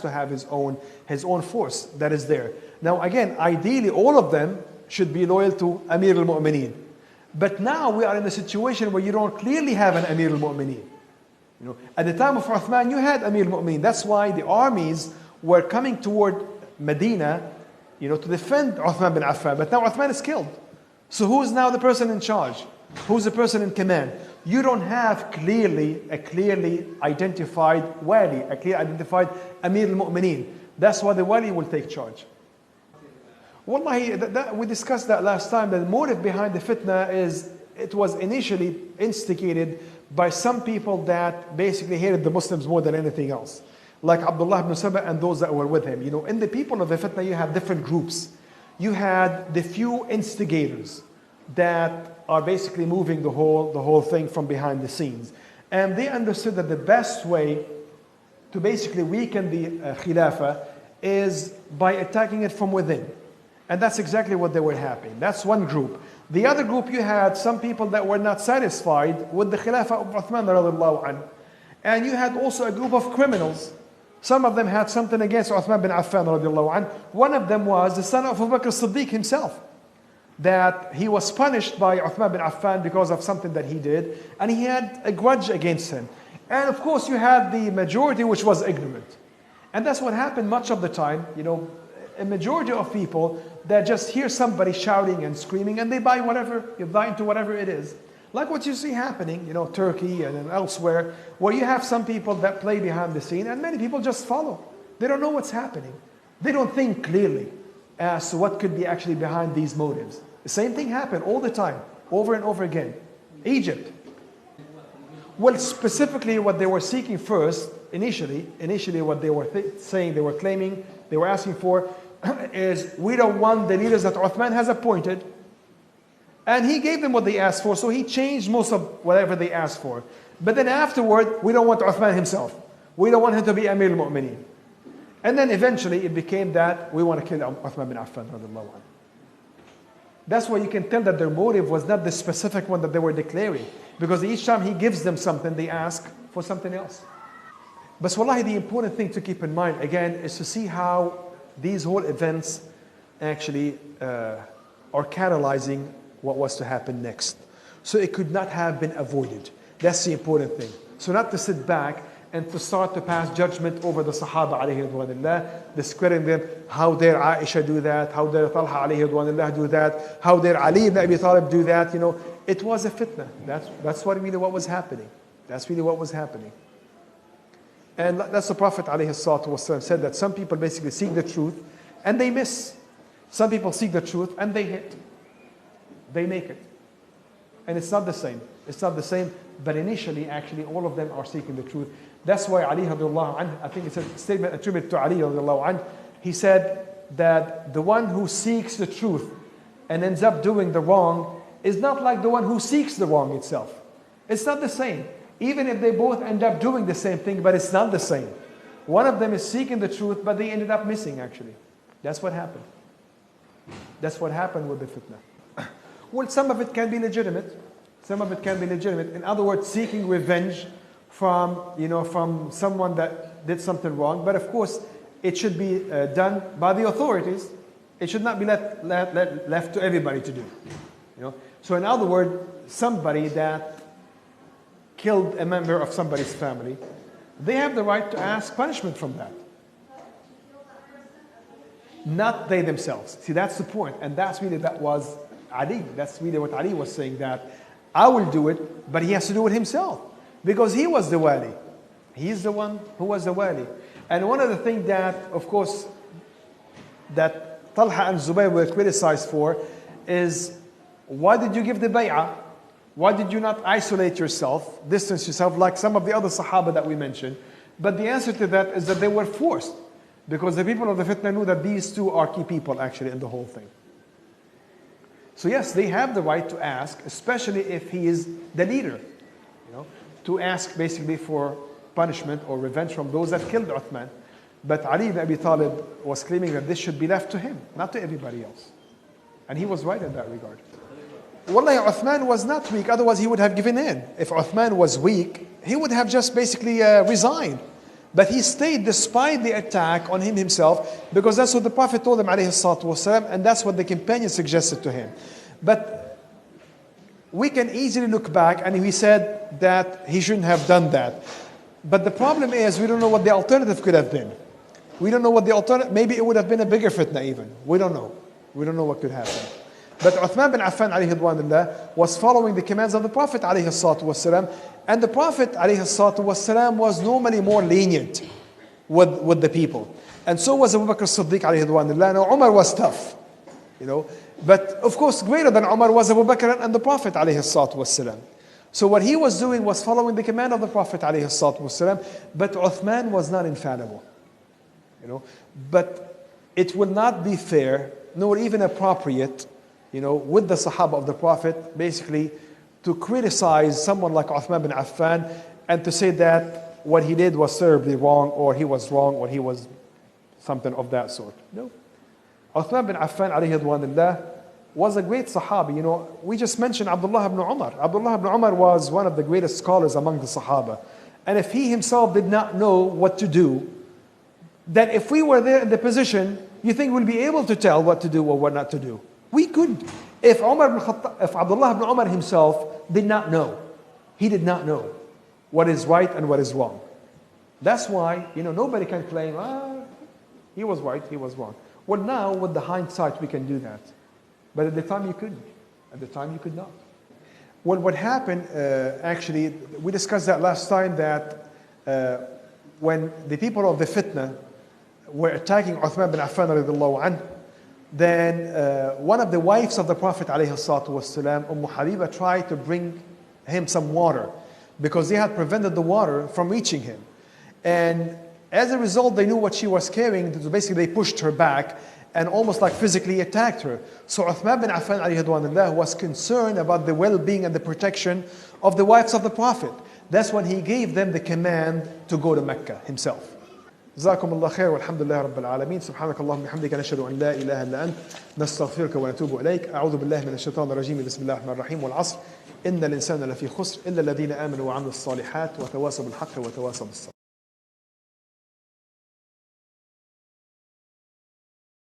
to have his own force that is there. Now again, ideally all of them should be loyal to Amir al-Mu'mineen. But now we are in a situation where you don't clearly have an Amir al-Mu'mineen. At the time of Uthman, you had Amir al-Mu'mineen. That's why the armies were coming toward Medina, to defend Uthman bin Affan. But now Uthman is killed. So who's now the person in charge? Who's the person in command? You don't have a clearly identified wali, a clearly identified Amir al-Mu'mineen. That's why the wali will take charge. Wallahi, we discussed that last time. The motive behind the fitna is it was initially instigated by some people that basically hated the Muslims more than anything else, like Abdullah ibn Saba and those that were with him. In the people of the fitna, you have different groups. You had the few instigators that are basically moving the whole thing from behind the scenes, and they understood that the best way to basically weaken the Khilafah is by attacking it from within. And that's exactly what they were having. That's one group. The other group, you had some people that were not satisfied with the Khilafah of Uthman radiallahu anhu. And you had also a group of criminals. Some of them had something against Uthman bin Affan radiallahu anhu. One of them was the son of Abu Bakr as-Siddiq himself, that he was punished by Uthman bin Affan because of something that he did, and he had a grudge against him. And of course you had the majority which was ignorant. And that's what happened much of the time. A majority of people that just hear somebody shouting and screaming and they buy into whatever it is. Like what you see happening, Turkey and elsewhere, where you have some people that play behind the scene and many people just follow. They don't know what's happening. They don't think clearly as to what could be actually behind these motives. The same thing happened all the time, over and over again. Egypt. Well, specifically what they were seeking first, initially what they were saying, they were claiming, they were asking for, is we don't want the leaders that Uthman has appointed. And he gave them what they asked for, so he changed most of whatever they asked for. But then afterward, we don't want Uthman himself. We don't want him to be Amir al-Mu'mineen. And then eventually it became that we want to kill Uthman bin Affan radiallahu anhu. That's why you can tell that their motive was not the specific one that they were declaring. Because each time he gives them something, they ask for something else. But wallahi, the important thing to keep in mind, again, is to see how these whole events actually are catalyzing what was to happen next. So it could not have been avoided. That's the important thing. So not to sit back and to start to pass judgment over the Sahaba alayhi ridwanillah, discrediting them. How dare Aisha do that? How dare Talha alayhi ridwanillah do that? How dare Ali ibn Abi Talib do that? It was a fitna. That's really what was happening. That's really what was happening. And that's the Prophet ﷺ said that some people basically seek the truth and they miss. Some people seek the truth and they hit. They make it. And it's not the same. It's not the same, but initially actually all of them are seeking the truth. That's why Ali radiallahu anhu, I think it's a statement attributed to Ali radiallahu anhu, he said that the one who seeks the truth and ends up doing the wrong is not like the one who seeks the wrong itself. It's not the same. Even if they both end up doing the same thing, but it's not the same. One of them is seeking the truth, but they ended up missing actually. That's what happened. That's what happened with the fitna. Well, some of it can be legitimate. Some of it can be legitimate. In other words, seeking revenge from someone that did something wrong. But of course, it should be done by the authorities. It should not be left to everybody to do. So in other words, somebody that killed a member of somebody's family, they have the right to ask punishment from that. Not they themselves. See, that's the point. And that's really, that was Ali. That's really what Ali was saying, that I will do it, but he has to do it himself. Because he was the wali. He's the one who was the wali. And one of the things that, of course, that Talha and Zubayr were criticized for is, why did you give the bay'ah? Why did you not isolate yourself, distance yourself, like some of the other Sahaba that we mentioned? But the answer to that is that they were forced. Because the people of the fitna knew that these two are key people actually in the whole thing. So yes, they have the right to ask, especially if he is the leader, to ask basically for punishment or revenge from those that killed Uthman. But Ali ibn Abi Talib was claiming that this should be left to him, not to everybody else. And he was right in that regard. Wallahi, Uthman was not weak, otherwise he would have given in. If Uthman was weak, he would have just basically resigned. But he stayed despite the attack on him himself, because that's what the Prophet told him, alayhi salatu wasalam, and that's what the companion suggested to him. But we can easily look back and we said that he shouldn't have done that. But the problem is we don't know what the alternative could have been. We don't know what the alternative, maybe it would have been a bigger fitna even. We don't know. We don't know what could happen. But Uthman bin Affan alayhi ridwanullah was following the commands of the Prophet alayhi salatu wasalam, and the Prophet alayhi salatu wasalam was normally more lenient with the people. And so was Abu Bakr as-Siddiq alayhi ridwanullah. Now Umar was tough, but of course greater than Umar was Abu Bakr and the Prophet alayhi salatu wasalam. So what he was doing was following the command of the Prophet alayhi salatu wasalam, but Uthman was not infallible. But it will not be fair, nor even appropriate, with the Sahaba of the Prophet, basically, to criticize someone like Uthman bin Affan and to say that what he did was terribly wrong, or he was wrong, or he was something of that sort. No. Uthman bin Affan, alayhi ridwanullah, was a great Sahabi. We just mentioned Abdullah ibn Umar. Abdullah ibn Umar was one of the greatest scholars among the Sahaba. And if he himself did not know what to do, then if we were there in the position, you think we'll be able to tell what to do or what not to do? We could. If Abdullah ibn Umar himself did not know, he did not know what is right and what is wrong. That's why, nobody can claim, he was right, he was wrong. Well, now with the hindsight, we can do that. But at the time you couldn't. At the time you could not. Well, what happened, actually, we discussed that last time, that when the people of the fitna were attacking Uthman bin Affan radiallahu anhu, then one of the wives of the Prophet alayhi salatu wasalam, Habiba, tried to bring him some water because they had prevented the water from reaching him. And as a result, they knew what she was carrying, so basically they pushed her back and almost like physically attacked her. So Uthman bin Affan alayhi ridwanullah was concerned about the well-being and the protection of the wives of the Prophet. That's when he gave them the command to go to Mecca himself. جزاكم الله خير والحمد لله رب العالمين سبحانك اللهم وبحمدك نشهد أن لا إله إلا أنت نستغفرك ونتوب إليك أعوذ بالله من الشيطان الرجيم بسم الله الرحمن الرحيم والعصر إن الإنسان لفي خسر إلا الذين آمنوا وعملوا الصالحات وتواصوا بالحق وتواصوا بالصبر